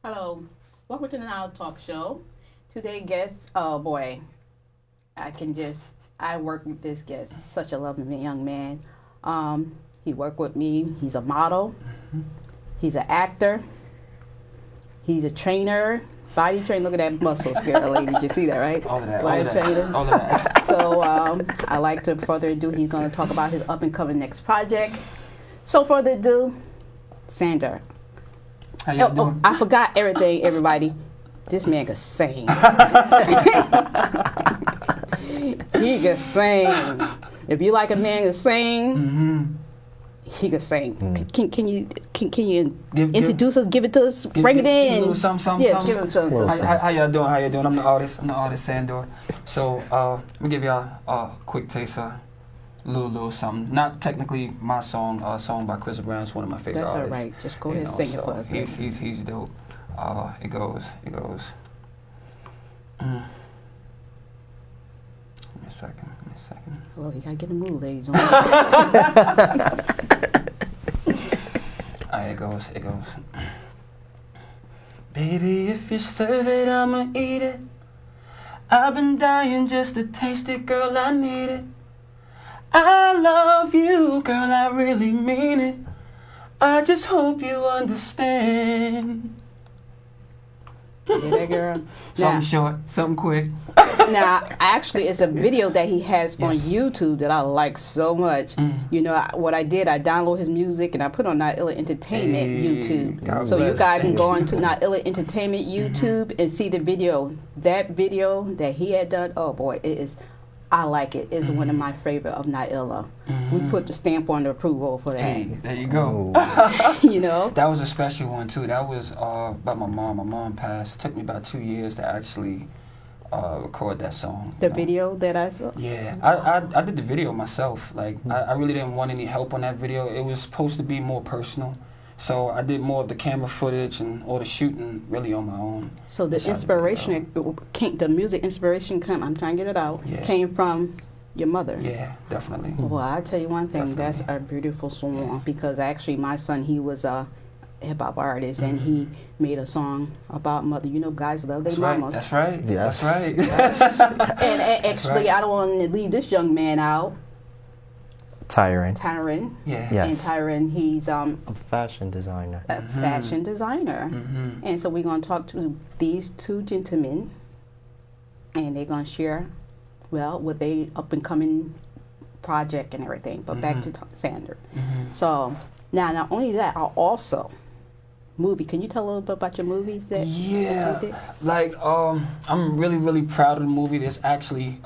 Hello, welcome to the NONEILLAH Talk Show. Today guest, oh boy, I work with this guest, such a loving young man. He worked with me, he's a model, he's an actor, he's a trainer, body trainer, look at that muscles, girl, ladies, you see that, right? All of that, body trainer. all of that. So, I like to further ado, he's going to talk about his up and coming next project. So further ado, Sander. How y'all doing? I forgot everything, everybody. This man can sing. He can sing. If you like a man to sing, he can sing. Can you introduce us? Give it to us. Bring it in. Give some. Yes, give us some. How y'all doing? How y'all doing? I'm the artist Sandor. So let me give y'all a quick taste of little something. Not technically my song. Song by Chris Brown. It's one of my favorite That's artists. all right. Just go ahead and sing it for us. He's dope. It goes. Give me a second. Well, you gotta get in the mood, ladies. It goes. Baby, if you serve it, I'ma eat it. I've been dying just to taste it, girl, I need it. I love you, girl, I really mean it. I just hope you understand. Yeah, that girl. Something short, something quick. Now, actually, it's a video that he has on YouTube that I like so much. You know, what I did, I download his music and I put on NONEILLAH Entertainment YouTube. God So you bless. guys can go on to NONEILLAH Entertainment YouTube and see the video. That video that he had done, oh boy, it is. I like it. It's one of my favorite of NONEILLAH. We put the stamp on the approval for that. Hey, there you go. You know? That was a special one too. That was about my mom. My mom passed. It took me about 2 years to actually record that song. The video that I saw? Yeah, I did the video myself. Like, I really didn't want any help on that video. It was supposed to be more personal. So I did more of the camera footage and all the shooting really on my own. So the inspiration, the music inspiration I'm trying to get it out, came from your mother. Yeah, definitely. Well, I'll tell you one thing, Definitely. that's a beautiful song because actually my son, he was a hip-hop artist and he made a song about mother. You know, guys love their mamas. That's right. Yes. That's right. And actually, I don't want to leave this young man out. Tyrin. Yeah. Yes. And Tyrin, he's A fashion designer. a fashion designer. And so we're going to talk to these two gentlemen and they're going to share, well, what they up and coming project and everything. But back to Sander. So now, not only that, I also movie. Can you tell a little bit about your movies that you did? Like I'm really proud of the movie. There's actually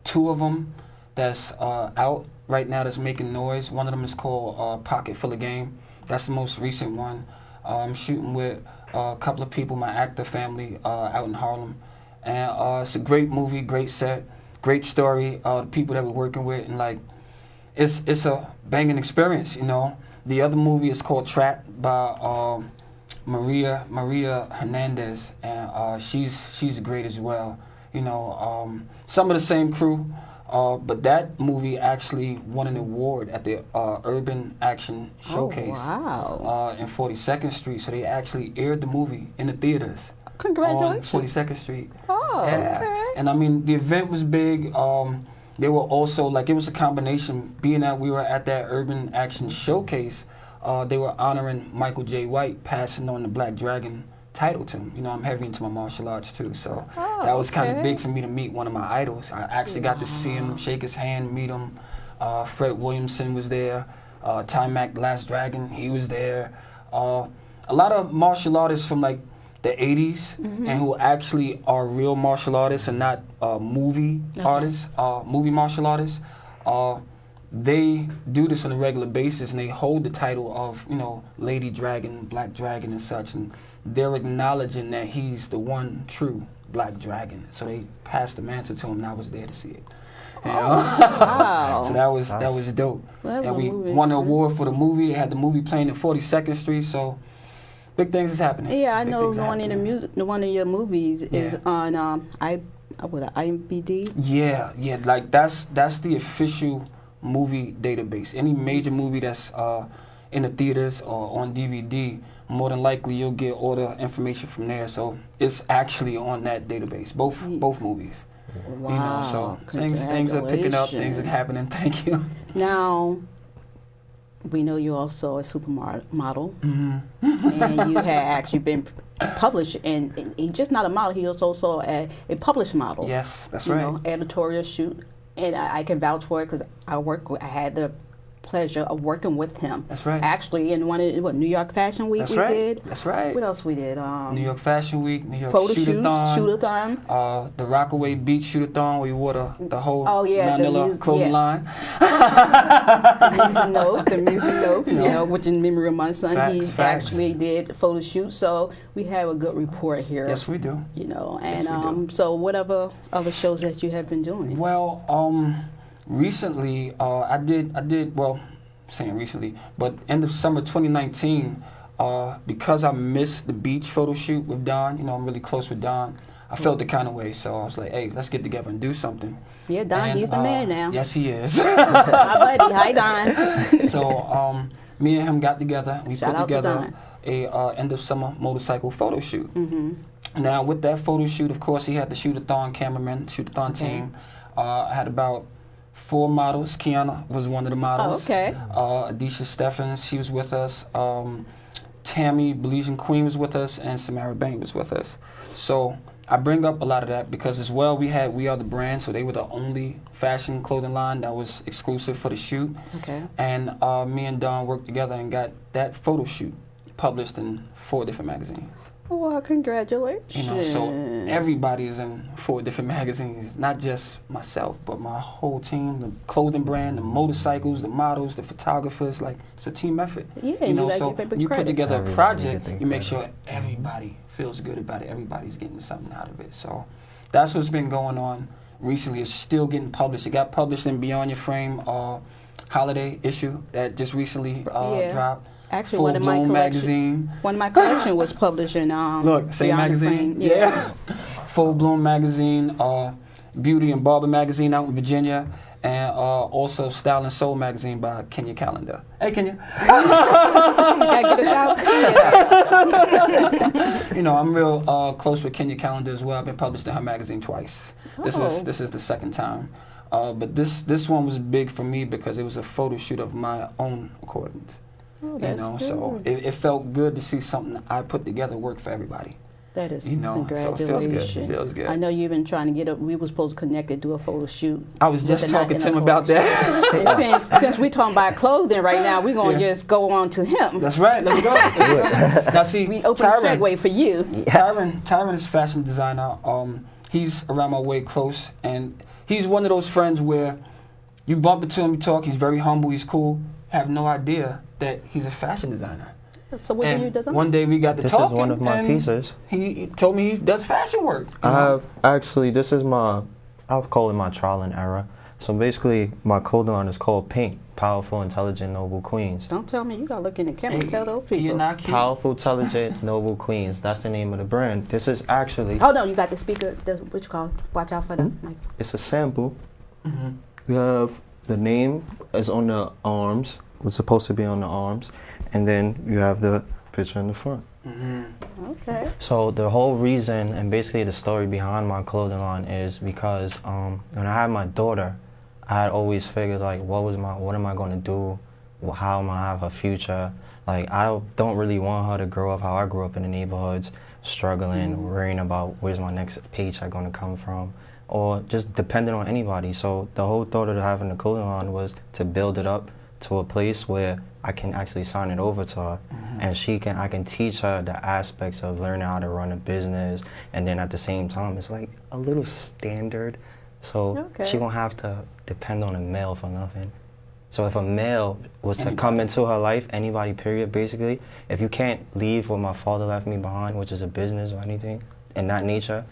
2 of them that's out right now that's making noise. One of them is called Pocket Full of Game. That's the most recent one. I'm shooting with a couple of people, my actor family out in Harlem. And it's a great movie, great set, great story, the people that we're working with, and like it's a banging experience, you know. The other movie is called Trapped by Maria Hernandez, and she's great as well. You know, some of the same crew, but that movie actually won an award at the Urban Action Showcase in 42nd Street. So they actually aired the movie in the theaters. Congratulations. On 42nd Street. Oh, okay. And I mean, the event was big. They were also, like, it was a combination. Being that we were at that Urban Action Showcase, they were honoring Michael J. White, passing on the Black Dragon title to him. You know, I'm heavy into my martial arts too, so that was kind of big for me to meet one of my idols. I actually got to see him, shake his hand, meet him. Fred Williamson was there. Timac the Last Dragon, he was there. A lot of martial artists from like the 80s and who actually are real martial artists and not movie artists, movie martial artists. They do this on a regular basis and they hold the title of, you know, Lady Dragon, Black Dragon and such, and they're acknowledging that he's the one true Black Dragon. So they passed the mantle to him and I was there to see it. You know? Wow. So that was dope. Well, and we movies, won the award for the movie. They had the movie playing in 42nd Street, so big things is happening. Yeah, I Big know things are one in happening. one of your movies is on IMDb. Yeah, like that's the official movie database. Any major movie that's in the theaters or on DVD more than likely you'll get all the information from there. So it's actually on that database, both movies. Wow. You know, so things are picking up, things are happening. Thank you. Now, we know you're also a supermodel, and you had actually been published, and he's just not a model, he was also a published model. Yes, that's you right. know, editorial shoot, and I can vouch for it because I had the pleasure of working with him. That's right. Actually, in one of New York Fashion Week That's we right. did. That's right. What else we did? New York Fashion Week, New York photo shoots, Shoot-a-thon, the Rockaway Beach Shoot-a-thon, where you wore the whole NONEILLAH clothing line. The music note, you know, which in memory of my son, Facts. actually did photo shoot. So we have a good report here. Yes, we do. You know, and Yes, we do. so whatever other shows that you have been doing. Well, recently saying recently, but end of summer 2019, because I missed the beach photo shoot with Don, you know, I'm really close with Don, I felt the kind of way, so I was like, hey, let's get together and do something. Yeah, Don, he's the man now. Yes, he is. My buddy, hi Don. So me and him got together, we Shout put out to together Don. a end of summer motorcycle photo shoot. Mm-hmm. Now with that photo shoot, of course, he had the shoot-a-thon cameraman, shoot-a-thon team. I had about 4 models. Kiana was one of the models. Oh, okay. Adisha Steffens, she was with us. Tammy Belizean Queen was with us, and Samara Bank was with us. So I bring up a lot of that because as well we Are the Brand, so they were the only fashion clothing line that was exclusive for the shoot. Okay. And me and Don worked together and got that photo shoot published in 4 different magazines. Well, congratulations. You know, so everybody's in 4 different magazines, not just myself, but my whole team, the clothing brand, the motorcycles, the models, the photographers, like, it's a team effort. Yeah, you know, you so get you put credits. together a Everybody project, get you make credit. sure everybody feels good about it, everybody's getting something out of it. So that's what's been going on recently. It's still getting published. It got published in Beyond Your Frame holiday issue that just recently dropped. Actually, Full one of my Bloom collection, magazine. One of my collection was published in Look, same Beyond the magazine. Frame. Yeah. Full Bloom magazine, Beauty and Barber magazine out in Virginia, and also Style and Soul magazine by Kenya Calendar. Hey, Kenya. Gotta get a shout. You know, I'm real close with Kenya Calendar as well. I've been published in her magazine twice. This Oh. is the 2nd time. But this one was big for me because it was a photo shoot of my own accordance. Oh, You that's know, good. so it felt good to see something I put together work for everybody. That is, You know, so it congratulations. feels good. Feels good. I know you've been trying to get up. We were supposed to connect and do a photo shoot. I was just with talking in to a him about photo that. shoot. And since we're talking about clothing right now, we're going to Yeah. just go on to him. That's right. Let's go. Now see, We open a segue for you. Tyrin is a fashion designer. He's around my way close, and he's one of those friends where you bump into him, you talk. He's very humble. He's cool. Have no idea that he's a fashion designer. So what do you design? One day we got to This talking. is one of my and pieces. He told me he does fashion work. I have, actually, this is my, I'll call it my trial and error. So basically, my clothing line is called P.I.N.Q, Powerful, Intelligent, Noble Queens. Don't tell me. You got to look in the camera and tell those people. You're not cute. Powerful, Intelligent, Noble Queens. That's the name of the brand. This is actually, Oh, no, you got the speaker. What you call it? Watch out for the mic. it's a sample. Mhm. We have the name is on the arms. It's supposed to be on the arms. And then you have the picture in the front. Mhm. Okay. So the whole reason and basically the story behind my clothing line is because when I had my daughter, I had always figured like what am I going to do? How am I have a future? Like I don't really want her to grow up how I grew up in the neighborhoods, struggling, worrying about where's my next paycheck going to come from, or just dependent on anybody. So the whole thought of having the clothing line was to build it up to a place where I can actually sign it over to her, and I can teach her the aspects of learning how to run a business, and then at the same time, it's like a little standard, so she won't have to depend on a male for nothing. So if a male was to come into her life, anybody period, basically, if you can't leave what my father left me behind, which is a business or anything, in that nature,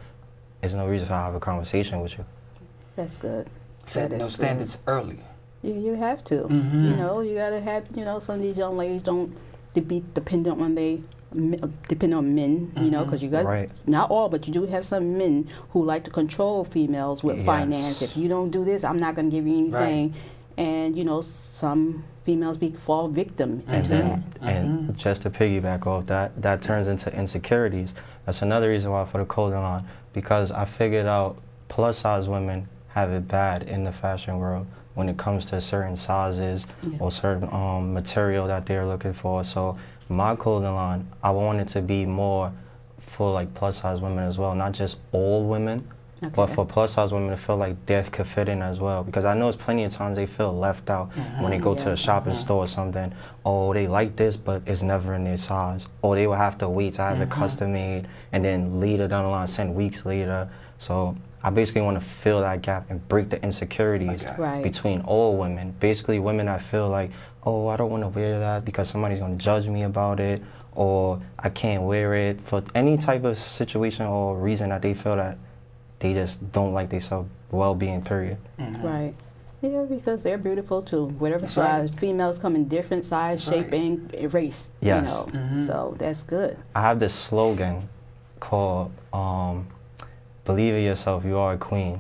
there's no reason for I have a conversation with you. That's good. Set That no is standards early. You have to. Mhm. You know, you gotta have. You know, some of these young ladies don't be dependent on men. You know, because you got Right. not all, but you do have some men who like to control females with Yes. finance. If you don't do this, I'm not gonna give you anything. and some females fall victim into that. And just to piggyback off that, that turns into insecurities. That's another reason why for the clothing line, because I figured out plus size women have it bad in the fashion world when it comes to certain sizes or certain material that they're looking for. So my clothing line, I want it to be more for like plus size women as well, not just all women, but for plus size women to feel like they could fit in as well. Because I know it's plenty of times they feel left out when they go to a shopping store or something. Oh, they like this, but it's never in their size. Or they will have to wait to have it custom made, and then later down the line, send weeks later. So I basically want to fill that gap and break the insecurities between all women. Basically women that feel like, oh, I don't want to wear that because somebody's going to judge me about it, or I can't wear it for any type of situation or reason that they feel that they just don't like their self-well-being, period. Right. Yeah, because they're beautiful too. Whatever size, females come in different size, shape, and race. Yes. So that's good. I have this slogan called believe in yourself, you are a queen.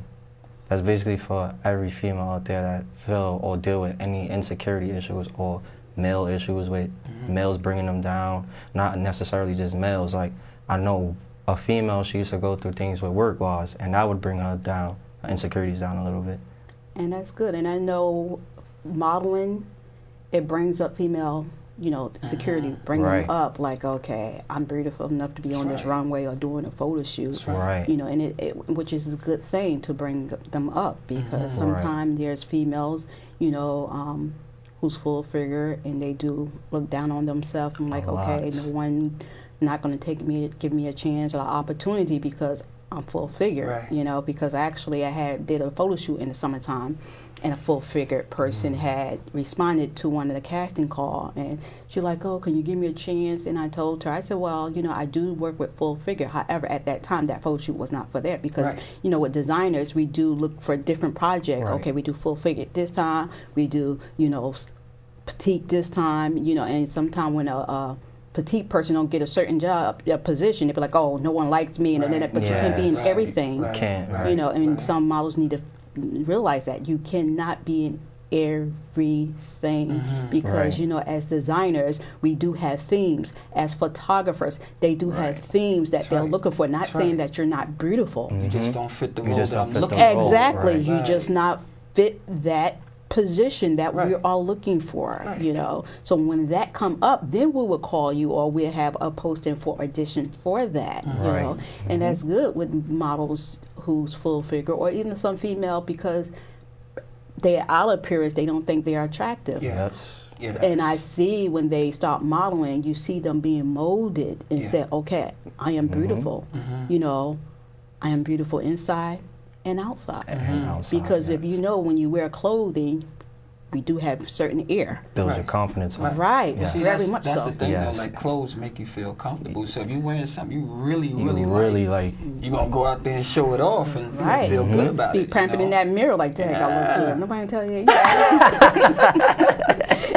That's basically for every female out there that feel or deal with any insecurity issues or male issues with males bringing them down. Not necessarily just males. Like, I know a female, she used to go through things with work-wise, and that would bring her down, her insecurities down a little bit. And that's good. And I know modeling, it brings up female, security, bring them up like, okay, I'm beautiful enough to be on this runway or doing a photo shoot. And it which is a good thing to bring them up, because sometimes there's females, who's full figure and they do look down on themselves and like, okay, no one not going to give me a chance or an opportunity because I'm full figure, because actually I did a photo shoot in the summertime, and a full figure person had responded to one of the casting call, and she's like, oh, can you give me a chance? And I told her, I said, well, I do work with full figure. However, at that time, that photo shoot was not for that, because, with designers, we do look for different projects. Okay, we do full figure this time, we do, petite this time, and sometimes when a petite person don't get a certain job, a position, they be like, oh, no one likes me, and then but you can't be in everything. And some models need to realize that you cannot be in everything, because as designers we do have themes. As photographers, they do have themes that they're looking for. Not saying that you're not beautiful. You just don't fit the role that I'm looking for. Exactly. You just not fit that position that we're all looking for, So when that come up, then we will call you, or we'll have a posting for audition for that, And that's good with models who's full figure, or even some female, because their outer appearance, they don't think they are attractive. And I see when they start modeling, you see them being molded and say, okay, I am beautiful. I am beautiful inside and outside. Because if when you wear clothing, we do have certain air. Builds your confidence. See, very much so. That's the thing, though, like clothes make you feel comfortable. So if you're wearing something you really like, you're going to go out there and show it off and feel good about it. Be prancing in that mirror like, dang, I look good. Nobody tell you.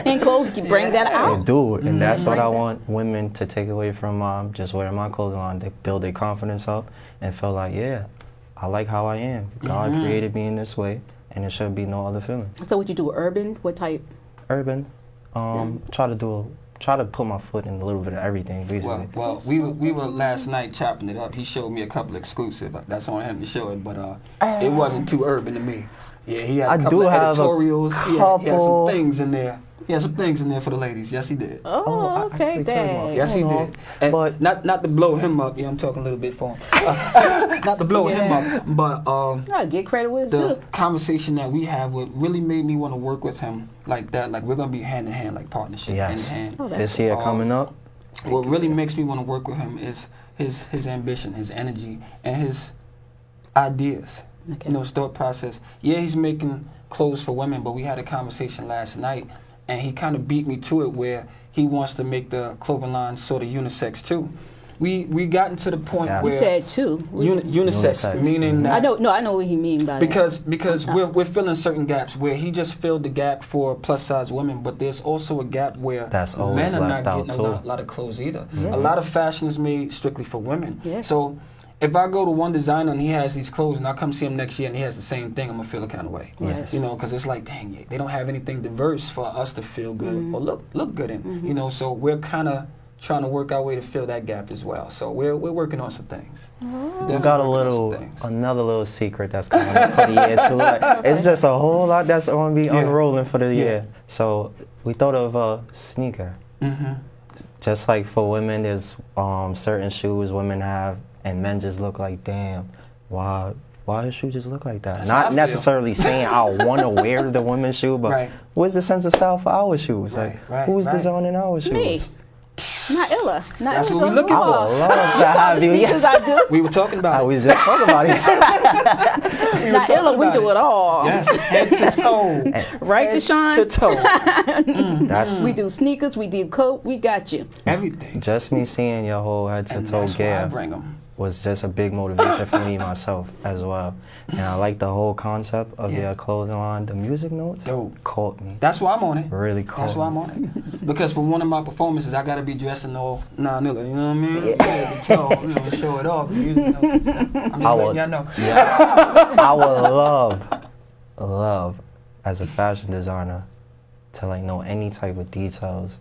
And clothes bring that out. They do, and that's what I want women to take away from just wearing my clothing on. They build their confidence up and feel like, I like how I am. God created me in this way, and there should be no other feeling. So what you do, urban? What type? Urban. Try to put my foot in a little bit of everything, basically. Well, we were last night chopping it up. He showed me a couple exclusive. That's on him to show it, but it wasn't too urban to me. Yeah, he had a couple of editorials. He had some things in there. He had some things in there for the ladies. Yes, he did. Oh, okay, dang. Yes, he did. And but not to blow him up. Yeah, I'm talking a little bit for him. Not to blow him up, but no, get credit with the conversation that we have really made me want to work with him like that. Like, we're gonna be hand in hand, like partnership, hand in hand. This year coming up. What really makes me want to work with him is his ambition, his energy, and his ideas. His thought process. Yeah, he's making clothes for women, but we had a conversation last night, and he kind of beat me to it where he wants to make the clothing line sort of unisex too. We gotten to the point where you said too. Unisex, meaning that I know what he mean by that. Because we're filling certain gaps where he just filled the gap for plus size women, but there's also a gap where men are not getting a lot of clothes either. A lot of fashion is made strictly for women. So if I go to one designer and he has these clothes and I come see him next year and he has the same thing, I'm gonna feel a kind of way. Yes. You know, because it's like, dang, they don't have anything diverse for us to feel good or look good in. You know, so we're kind of trying to work our way to fill that gap as well. So we're working on some things. We got another little secret that's coming up for the year too. Like, it's just a whole lot that's going to be unrolling for the year. So we thought of a sneaker. Just like for women, there's certain shoes women have, and men just look like, damn, why his shoe just look like that? That's Not necessarily saying I want to wear the women's shoe, but where's the sense of style for our shoes? Who's designing our shoes? Me. Noneillah. That's what we're looking for. I would love to have you. Yes. We were talking about it. We was just talking about it. Noneillah, we do it all. Yes, head to toe. Right, Deshaun? To toe. We do sneakers, we do coat, we got you. Everything. Just me seeing your whole head to toe gear was just a big motivation for me myself as well. And I like the whole concept of your clothing line. The music notes caught me. That's why I'm on it. Really caught me. That's why I'm on it. Because for one of my performances, I got to be dressed in all Noneillah. You know what I mean? Yeah, the toe, you know, show it off. I'm just letting y'all know. Yeah. I would love, as a fashion designer, to like know any type of details,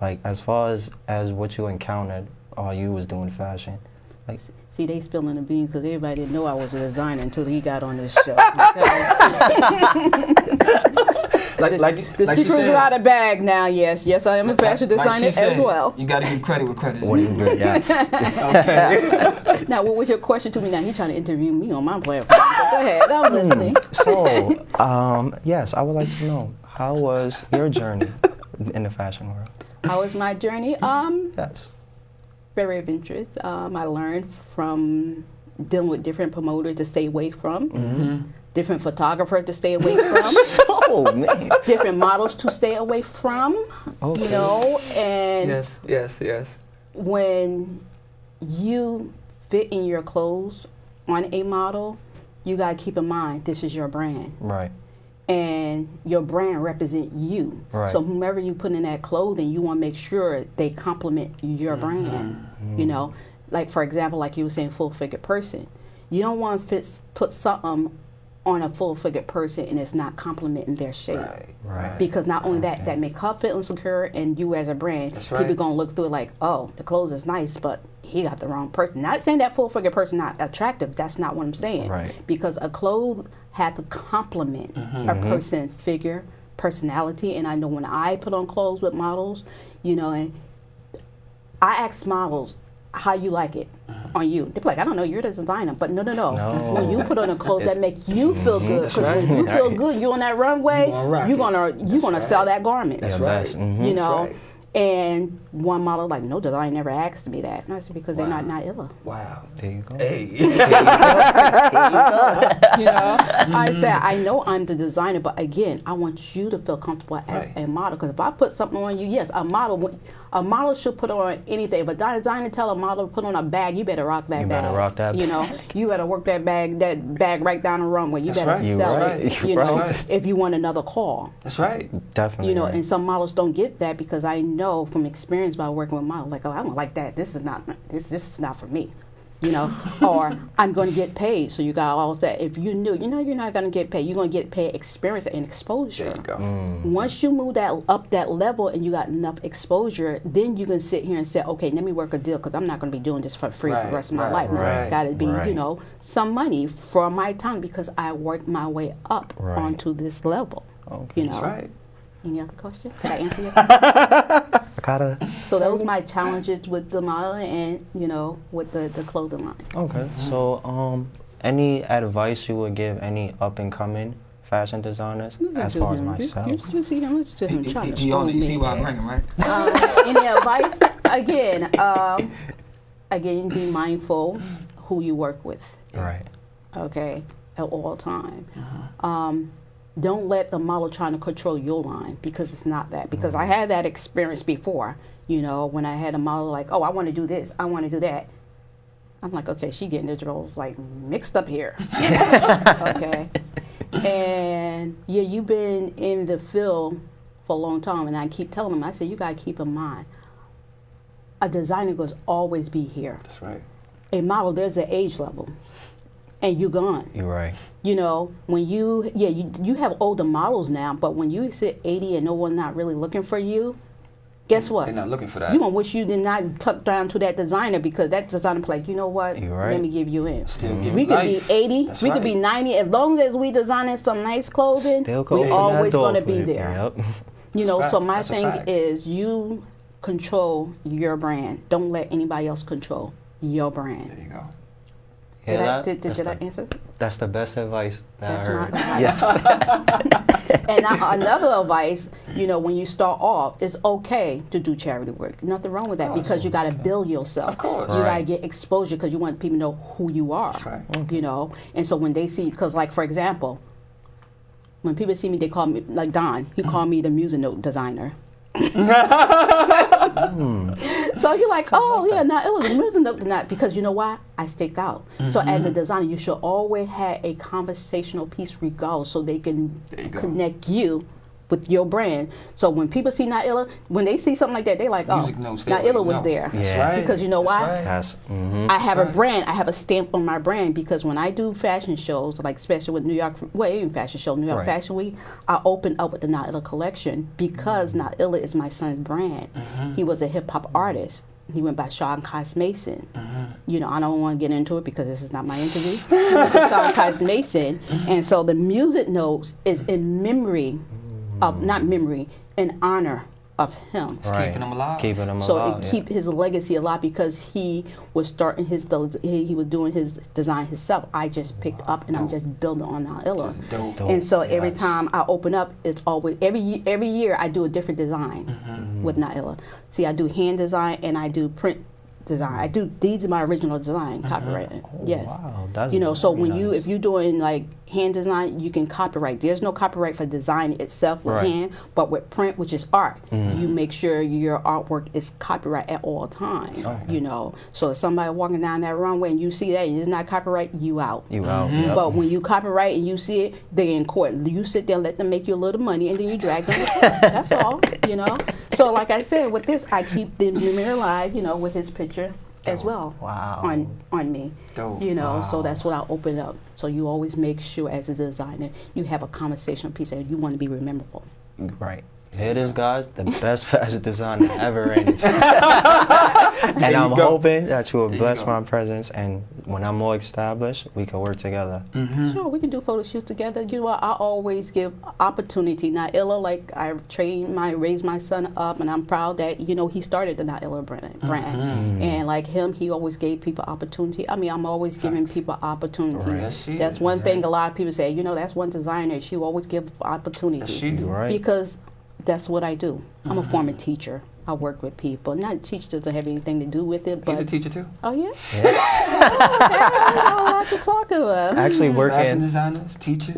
like as far as what you encountered while you was doing fashion. Like, see, they spilling the beans because everybody didn't know I was a designer until he got on this show. The secret's out of bag now. Yes, I am a fashion designer as well. You got to give credit where credit is. What do you do? Yes. Okay. Now, what was your question to me? Now he's trying to interview me on my platform. Go ahead, I'm listening. So, yes, I would like to know, how was your journey in the fashion world? How was my journey? Yes. Very adventurous. I learned from dealing with different promoters to stay away from, different photographers to stay away from, oh man, different models to stay away from. Okay. You know, and yes. When you fit in your clothes on a model, you gotta keep in mind this is your brand. Right. And your brand represent you. Right. So whomever you put in that clothing, you want to make sure they complement your brand. You know, like for example, like you were saying, full-figured person. You don't want to put something on a full-figured person and it's not complementing their shape. Right. Because not only that make her feel insecure, and you as a brand, people gonna look through it like, oh, the clothes is nice, but he got the wrong person. Not saying that full-figured person not attractive. That's not what I'm saying. Right. Because a clothes have to complement a person figure, personality. And I know when I put on clothes with models, you know, and I ask models how you like it on you. They're like, I don't know, you're the designer. But no. When you put on a clothes that make you feel good, because when you feel good, you on that runway, you're gonna sell that garment. That's right. You know. And one model like, no designer never asked me that. And I said, because they're not Noneillah. Wow. There you go. Hey. You know, I said, I know I'm the designer, but again, I want you to feel comfortable as a model. Because if I put something on you, yes, a model should put on anything. But designer tell a model to put on a bag, you better rock that bag. You better rock that bag. You know, you better work that bag right down the runway. You better sell it. You know, if you want another call. That's right. Definitely. You know, and some models don't get that, because I know from experience by working with models, like, oh, I don't like that. This is not for me. You know, or I'm going to get paid. So you got all that. If you knew, you're not going to get paid. You're going to get paid experience and exposure. There you go. Once you move up that level and you got enough exposure, then you can sit here and say, okay, let me work a deal, because I'm not going to be doing this for free for the rest of my life. It's got to be, you know, some money for my time, because I worked my way up onto this level. Okay. You know. That's right. Any other question? Did I answer your question? So that was my challenges with the modeling and, you know, with the clothing line. Okay. So, any advice you would give any up-and-coming fashion designers as far as myself? You see him, listen to him trying to You see why I bring him, right? Any advice? Again, be mindful who you work with. Right. Okay, at all time. Don't let the model trying to control your line, because it's not that. Because I had that experience before, you know, when I had a model like, oh, I want to do this, I want to do that. I'm like, okay, she getting the roles like mixed up here. Okay. And yeah, you've been in the field for a long time, and I keep telling them, I said, you got to keep in mind, a designer goes always be here. That's right. a model, there's an age level, and you're gone. You're right. You know, when you have older models now, but when you sit 80 and no one not really looking for you, guess what? They're not looking for that. You're going to wish you did not tuck down to that designer, because that designer be like, you know what? You're right. Let me give you in. Still give We could life. be 80, That's we right. could be 90. As long as we designing some nice clothing, Still we open that always door going to for be you. there. Yep. You know, That's so fact. my That's a thing fact. is you control your brand. Don't let anybody else control your brand. There you go. Did, Yeah, I, did I answer? That's the best advice that That's I my heard. advice. Yes. And another advice, you know, when you start off, it's okay to do charity work. Nothing wrong with that, because you got to build yourself. Of course. You got to Right. get exposure, because you want people to know who you are. That's right. You know, and so when they see, because like for example, when people see me, they call me, like Don, he called me the music note designer. So you're like, oh yeah, now it was music note designer, because you know why? I stick out. So as a designer, you should always have a conversational piece regardless, so they can There you go. connect you with your brand. So when people see Noneillah, when they see something like that, they like, oh, Music notes, they Noneillah already was know. there. That's Yeah. right. Because you know That's why? right. That's I have That's a right. brand. I have a stamp on my brand, because when I do fashion shows, like especially with New York, well, even fashion show, New York Right. Fashion Week, I open up with the Noneillah collection, because Noneillah is my son's brand. He was a hip hop artist. He went by SEAN COS Mason. You know, I don't want to get into it because this is not my interview. He went to SEAN COS Mason, and so the music notes is in memory of, not memory, in honor of him. right. keeping them alive. Keeping them So alive. it keep his legacy alive, because he was starting he was doing his design himself. I just picked up and I'm just building on Noneillah. Just dope. Dope. And so every Yes. time I open up, it's always every year I do a different design with Noneillah. See, I do hand design and I do print design. These are my original design, copyrighted. Oh, Yes. wow. That's You know, so very when you, nice. if you're doing like hand design, you can copyright. There's no copyright for design itself with Right. hand, but with print, which is art, you make sure your artwork is copyright at all times. You know, so if somebody walking down that runway and you see that and it's not copyright, you out. You out. Yep. But when you copyright and you see it, they're in court. You sit there and let them make you a little money, and then you drag them. That's all, you know. So like I said, with this, I keep the memory alive, you know, with his picture as well. Wow. On me. Dope. You know, so Wow. that's what I open up. So you always make sure as a designer you have a conversational piece and you want to be memorable. Right. Here it is, guys. The best fashion designer ever in it. And I'm go. hoping that you will There you bless go. my presence, and when I'm more established, we can work together. Sure, we can do photo shoots together. You know what? I always give opportunity. Noneillah, like I raised my son up, and I'm proud that, you know, he started the Noneillah brand. And like him, he always gave people opportunity. I mean, I'm always giving people opportunity. Right. Yes, she That's is. one thing a lot of people say, you know, that's one designer. She always give opportunity. Yes, she do. Right. Because that's what I do. I'm a former teacher. I work with people. Not teacher doesn't have anything to do with it, He's a but teacher too. oh yes, Yeah. I have a lot to talk about. Actually, Fashion working designers, teachers.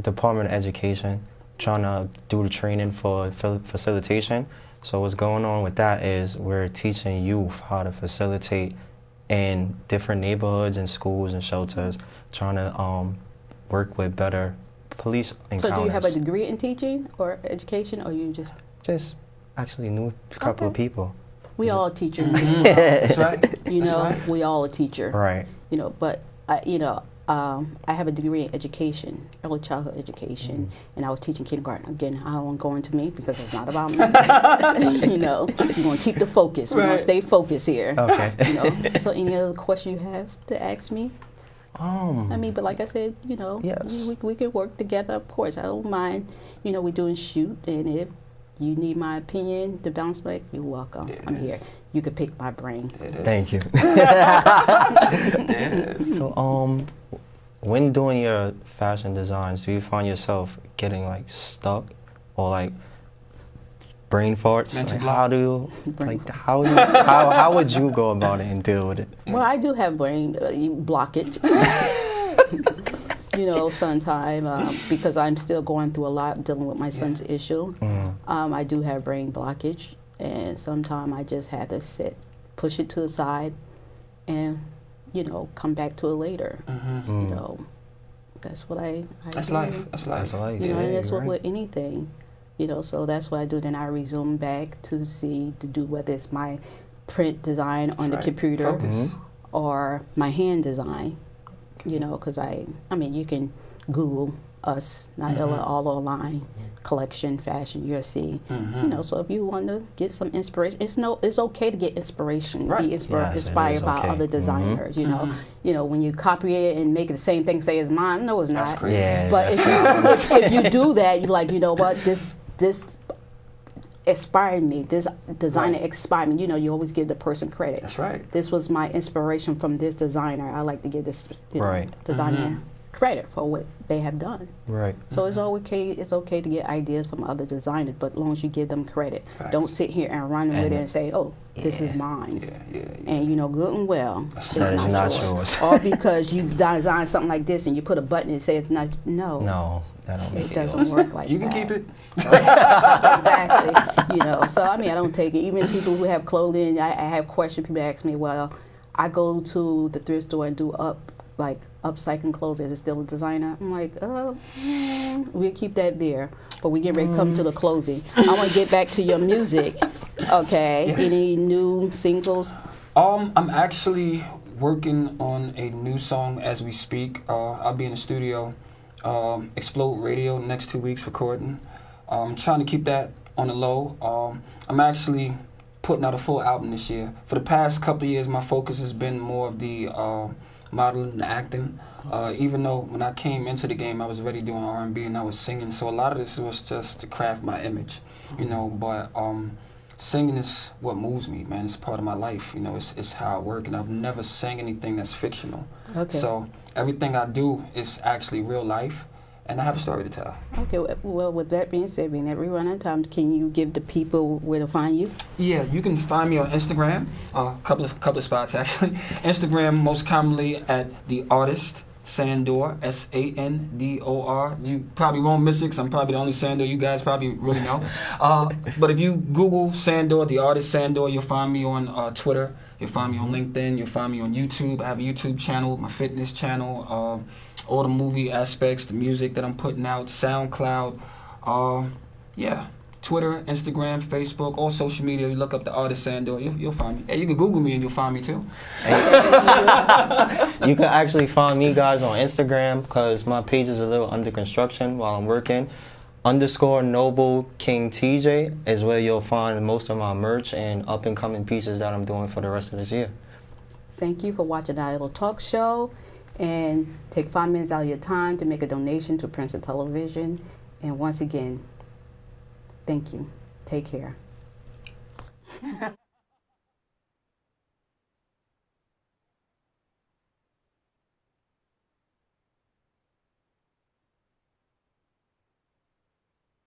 Department of Education, trying to do the training for facilitation. So what's going on with that is we're teaching youth how to facilitate in different neighborhoods and schools and shelters, trying to work with better police encounters. So do you have a degree in teaching or education, or you Just actually knew a couple of Okay. people. we all teachers, That's right. you That's know, right. we all a teacher, Right. you know, but you know, I have a degree in education, early childhood education, and I was teaching kindergarten. Again, I don't want to go into me because it's not about me. You know, you want to keep the focus. We're going Right. to stay focused here. Okay. You know, so any other question you have to ask me? I mean, but like I said, you know, Yes. we can work together. Of course, I don't mind. You know, we're doing shoot, and if you need my opinion to bounce back, you're welcome. There it I'm is. here. You can pick my brain. There it is. Thank you. There it is. So, when doing your fashion designs, do you find yourself getting like stuck or like brain farts? Mental Like, block. how do you, like, how would you go about it and deal with it? Well, I do have brain blockage. You know, sometime because I'm still going through a lot dealing with my son's issue. I do have brain blockage, and sometimes I just have to push it to the side, and you know, come back to it later. You know, that's what I That's do. life. That's life. That's life. You know, Yeah, and that's you're what right. with anything. You know, so that's what I do. Then I resume back to do whether it's my print design on the Right. computer. Focus. or my hand design, you know, because I mean, you can Google us, Noneillah, all online, collection, fashion, you'll see. You know, so if you want to get some inspiration, it's okay to get inspiration, Right. be inspired by other designers, you know. You know, when you copy it and make it the same thing, say it's mine, no, it's not. That's crazy. Yeah, But if you do that, you're like, you know what, this inspired me. This designer inspired me. You know, you always give the person credit. That's right. This was my inspiration from this designer. I like to give this Right. designer credit for what they have done. Right. So it's okay. It's okay to get ideas from other designers, but as long as you give them credit, Facts. don't sit here and run with it and say, "Oh, this is mine." And you know, good and well, That is not yours. Or because you design something like this and you put a button and say it's not. No. No, that don't make It doesn't work like You that. can keep it. So, exactly. You know, so I mean, I don't take it. Even people who have clothing, I have questions. People ask me, well, I go to the thrift store and do upcycling clothes. Is it still a designer? I'm like, we'll keep that there. But we get ready to come to the closing. I want to get back to your music. Okay. Any new singles? I'm actually working on a new song as we speak. I'll be in the studio, Explode Radio, next 2 weeks recording. I'm trying to keep that on the low. I'm actually putting out a full album this year. For the past couple of years, my focus has been more of the modeling and acting. Even though when I came into the game, I was already doing R&B and I was singing. So a lot of this was just to craft my image, you know. But singing is what moves me, man. It's part of my life, you know. It's how I work, and I've never sang anything that's fictional. Okay. So everything I do is actually real life, and I have a story to tell. Okay. Well, with that being said, being that we run out of time, can you give the people where to find you? Yeah, you can find me on Instagram. Couple of spots actually. Instagram most commonly at the artist Sandor, Sandor. You probably won't miss it because I'm probably the only Sandor you guys probably really know. But if you Google Sandor, the artist Sandor, you'll find me on Twitter. You'll find me on LinkedIn. You'll find me on YouTube. I have a YouTube channel, my fitness channel, all the movie aspects, the music that I'm putting out, SoundCloud. Yeah. Twitter, Instagram, Facebook, all social media. You look up the artist Sandor, you'll find me. Hey, you can Google me and you'll find me too. You can actually find me guys on Instagram because my page is a little under construction while I'm working. _Noble King TJ is where you'll find most of my merch and up and coming pieces that I'm doing for the rest of this year. Thank you for watching NONEILLAH Talk Show, and take 5 minutes out of your time to make a donation to Princeton Television. And once again, thank you. Take care.